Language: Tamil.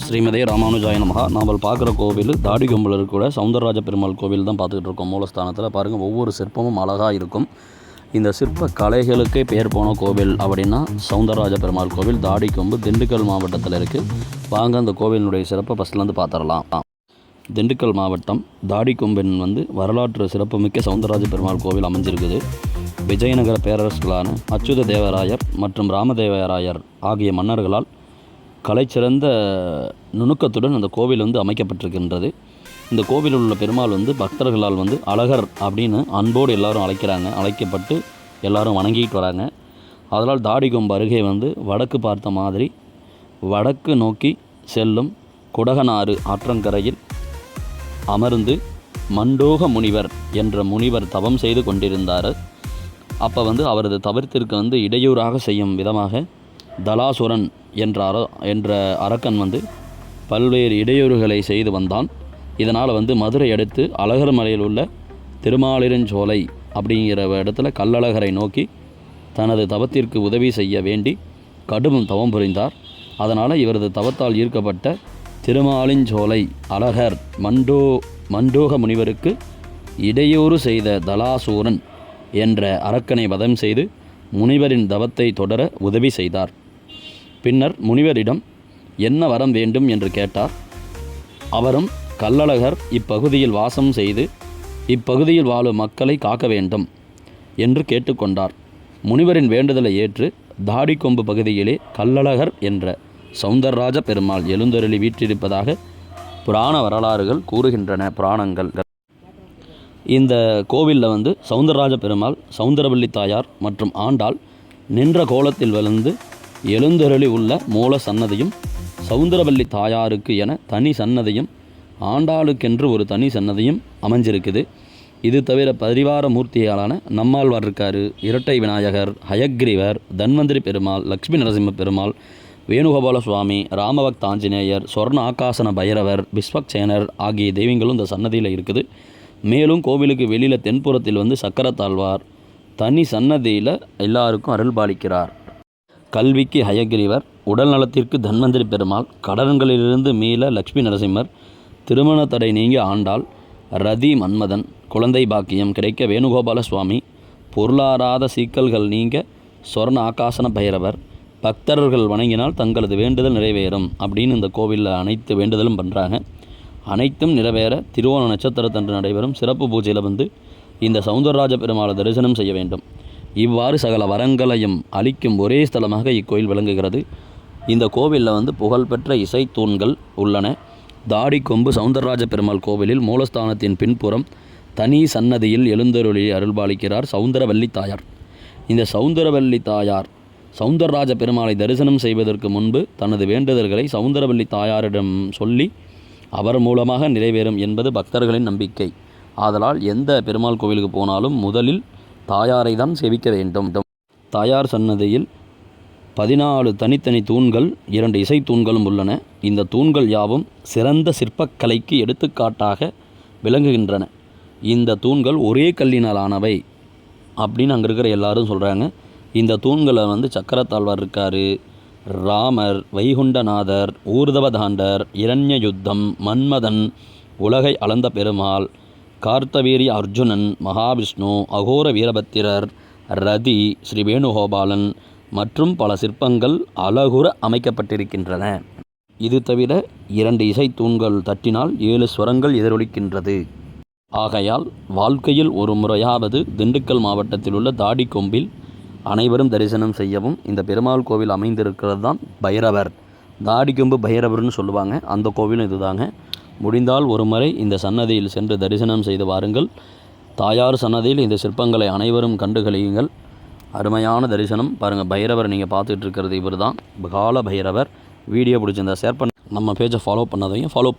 ஸ்ரீமதே ராமானுஜாய நமகா. நாம் பார்க்குற கோவில் தாடிகொம்பில் இருக்கக்கூட சவுந்தரராஜ பெருமாள் கோவில் தான் பார்த்துக்கிட்டு இருக்கோம். மூலஸ்தானத்தில் பாருங்கள், ஒவ்வொரு சிற்பமும் அழகாக இருக்கும். இந்த சிற்ப கலைகளுக்கே பெயர் போன கோவில் அப்படின்னா சவுந்தரராஜ பெருமாள் கோவில் தாடிக்கொம்பு திண்டுக்கல் மாவட்டத்தில் இருக்குது. வாங்க அந்த கோவிலினுடைய சிறப்பை ஃபஸ்ட்லேருந்து பார்த்துடலாம். திண்டுக்கல் மாவட்டம் தாடிக்கொம்பின் வரலாற்று சிறப்புமிக்க சவுந்தரராஜ பெருமாள் கோவில் அமைஞ்சிருக்குது. விஜயநகர பேரரசுகளான அச்சுத தேவராயர் மற்றும் ராமதேவராயர் ஆகிய மன்னர்களால் கலைச்சிறந்த நுணுக்கத்துடன் அந்த கோவில் அமைக்கப்பட்டிருக்கின்றது. இந்த கோவிலில் உள்ள பெருமாள் பக்தர்களால் அழகர் அப்படின்னு அன்போடு எல்லாரும் அழைக்கப்பட்டு எல்லாரும் வணங்கிட்டு வராங்க. அதனால் தாடிக்கொம்பு அருகே வடக்கு பார்த்த மாதிரி வடக்கு நோக்கி செல்லும் குடகனாறு ஆற்றங்கரையில் அமர்ந்து மண்டோக முனிவர் என்ற முனிவர் தவம் செய்து கொண்டிருந்தார். அப்போ அவரது தவத்திற்கு இடையூறாக செய்யும் விதமாக தலாசுரன் என்ற அரக்கன் பல்வேறு இடையூறுகளை செய்து வந்தான். இதனால் மதுரை அடுத்து அழகர் மலையில் உள்ள திருமாலிருஞ்சோலை அப்படிங்கிற இடத்துல கள்ளழகரை நோக்கி தனது தவத்திற்கு உதவி செய்ய வேண்டி கடும் தவம் புரிந்தார். அதனால் இவரது தவத்தால் ஈர்க்கப்பட்ட திருமாலிஞ்சோலை அழகர் மண்டோக முனிவருக்கு இடையூறு செய்த தலாசூரன் என்ற அரக்கனை வதம் செய்து முனிவரின் தவத்தை தொடர உதவி செய்தார். பின்னர் முனிவரிடம் என்ன வரம் வேண்டும் என்று கேட்டார். அவரும் கள்ளழகர் இப்பகுதியில் வாசம் செய்து இப்பகுதியில் வாழும் மக்களை காக்க வேண்டும் என்று கேட்டுக்கொண்டார். முனிவரின் வேண்டுதலை ஏற்று தாடிக்கொம்பு பகுதியிலே கள்ளழகர் என்ற சவுந்தரராஜ பெருமாள் எழுந்தருளி வீற்றிருப்பதாக புராண வரலாறுகள் கூறுகின்றன. புராணங்கள் இந்த கோவிலில் சவுந்தரராஜ பெருமாள், சவுந்தரவல்லி தாயார் மற்றும் ஆண்டாள் நின்ற கோலத்தில் எழுந்தருளி உள்ள மூல சன்னதியும், சவுந்தரவல்லி தாயாருக்கு என தனி சன்னதியும், ஆண்டாளுக்கென்று ஒரு தனி சன்னதியும் அமைஞ்சிருக்குது. இது தவிர பரிவார மூர்த்திகளான நம்மாழ்வார் இருக்கார், இரட்டை விநாயகர், ஹயக்ரீவர், தன்வந்திரி பெருமாள், லக்ஷ்மி நரசிம்ம பெருமாள், வேணுகோபால சுவாமி, ராமபக்த ஆஞ்சநேயர், சொர்ண ஆகாசன பைரவர், விஸ்வக்சேனர் ஆகிய தெய்வங்களும் இந்த சன்னதியில் இருக்குது. மேலும் கோவிலுக்கு வெளியில் தென்புறத்தில் சக்கரத்தாழ்வார் தனி சன்னதியில் எல்லாருக்கும் அருள் பாலிக்கிறார். கல்விக்கு ஹயக்ரீவர், உடல் நலத்திற்கு தன்வந்திரி பெருமாள், கடன்களிலிருந்து மீள லக்ஷ்மி நரசிம்மர், திருமண தடை நீங்க ஆண்டாள், ரதி மன்மதன், குழந்தை பாக்கியம் கிடைக்க வேணுகோபால சுவாமி, பொருளாதார சிக்கல்கள் நீங்க சொர்ண ஆகாசன பைரவர், பக்தர்கள் வணங்கினால் தங்களது வேண்டுதல் நிறைவேறும் அப்படின்னு இந்த கோவிலில் அனைத்து வேண்டுதலும் பண்ணுறாங்க. அனைத்தும் நிறைவேற திருவோண நட்சத்திரத்தன்று நடைபெறும் சிறப்பு பூஜையில் இந்த சவுந்தரராஜ பெருமாளை தரிசனம் செய்ய வேண்டும். இவ்வாறு சகல வரங்களையும் அளிக்கும் ஒரே ஸ்தலமாக இக்கோயில் விளங்குகிறது. இந்த கோவிலில் புகழ்பெற்ற இசை தூண்கள் உள்ளன. தாடிக்கொம்பு சவுந்தரராஜ பெருமாள் கோவிலில் மூலஸ்தானத்தின் பின்புறம் தனி சன்னதியில் எழுந்தருளி அருள்பாலிக்கிறார் சவுந்தரவல்லி தாயார். இந்த சவுந்தரவல்லி தாயார் சவுந்தரராஜ பெருமாளை தரிசனம் செய்வதற்கு முன்பு தனது வேண்டுதல்களை சவுந்தரவல்லி தாயாரிடம் சொல்லி அவர் மூலமாக நிறைவேறும் என்பது பக்தர்களின் நம்பிக்கை. ஆதலால் எந்த பெருமாள் கோவிலுக்கு போனாலும் முதலில் தாயாரை தான் சேவிக்க வேண்டும். தாயார் சன்னதியில் 14 தனித்தனி தூண்கள், 2 இசை தூண்களும் உள்ளன. இந்த தூண்கள் யாவும் சிறந்த சிற்பக்கலைக்கு எடுத்துக்காட்டாக விளங்குகின்றன. இந்த தூண்கள் ஒரே கல்லினால் ஆனவை அப்படின்னு அங்கே இருக்கிற எல்லாரும் சொல்கிறாங்க. இந்த தூண்களை சக்கரத்தாழ்வார் இருக்கார், ராமர், வைகுண்டநாதர், ஊர்தவதாண்டர், இரண்ய யுத்தம், மன்மதன், உலகை அளந்த பெருமாள், கார்த்தவீரிய அர்ஜுனன், மகாவிஷ்ணு, அகோர வீரபத்திரர், ரதி, ஸ்ரீ வேணுகோபாலன் மற்றும் பல சிற்பங்கள் அழகுற அமைக்கப்பட்டிருக்கின்றன. இது தவிர 2 இசை தூண்கள் தட்டினால் 7 ஸ்வரங்கள் எதிரொலிக்கின்றது. ஆகையால் வாழ்க்கையில் ஒரு முறையாவது திண்டுக்கல் மாவட்டத்தில் உள்ள தாடிக்கொம்பில் அனைவரும் தரிசனம் செய்யவும். இந்த பெருமாள் கோவில் அமைந்திருக்கிறது தான் பைரவர், தாடிக்கொம்பு பைரவர்னு சொல்லுவாங்க. அந்த கோவிலும் இதுதாங்க. முடிந்தால் ஒரு முறை இந்த சன்னதியில் சென்று தரிசனம் செய்து வாருங்கள். தாயார் சன்னதியில் இந்த சிற்பங்களை அனைவரும் கண்டுகளியுங்கள். அருமையான தரிசனம் பாருங்கள். பைரவர் நீங்கள் பார்த்துட்டு இருக்கிறது இவர் தான் கால பைரவர். வீடியோ பிடிச்சிருந்தா ஷேர் பண்ண, நம்ம பேஜை ஃபாலோ பண்ணாதையும் ஃபாலோ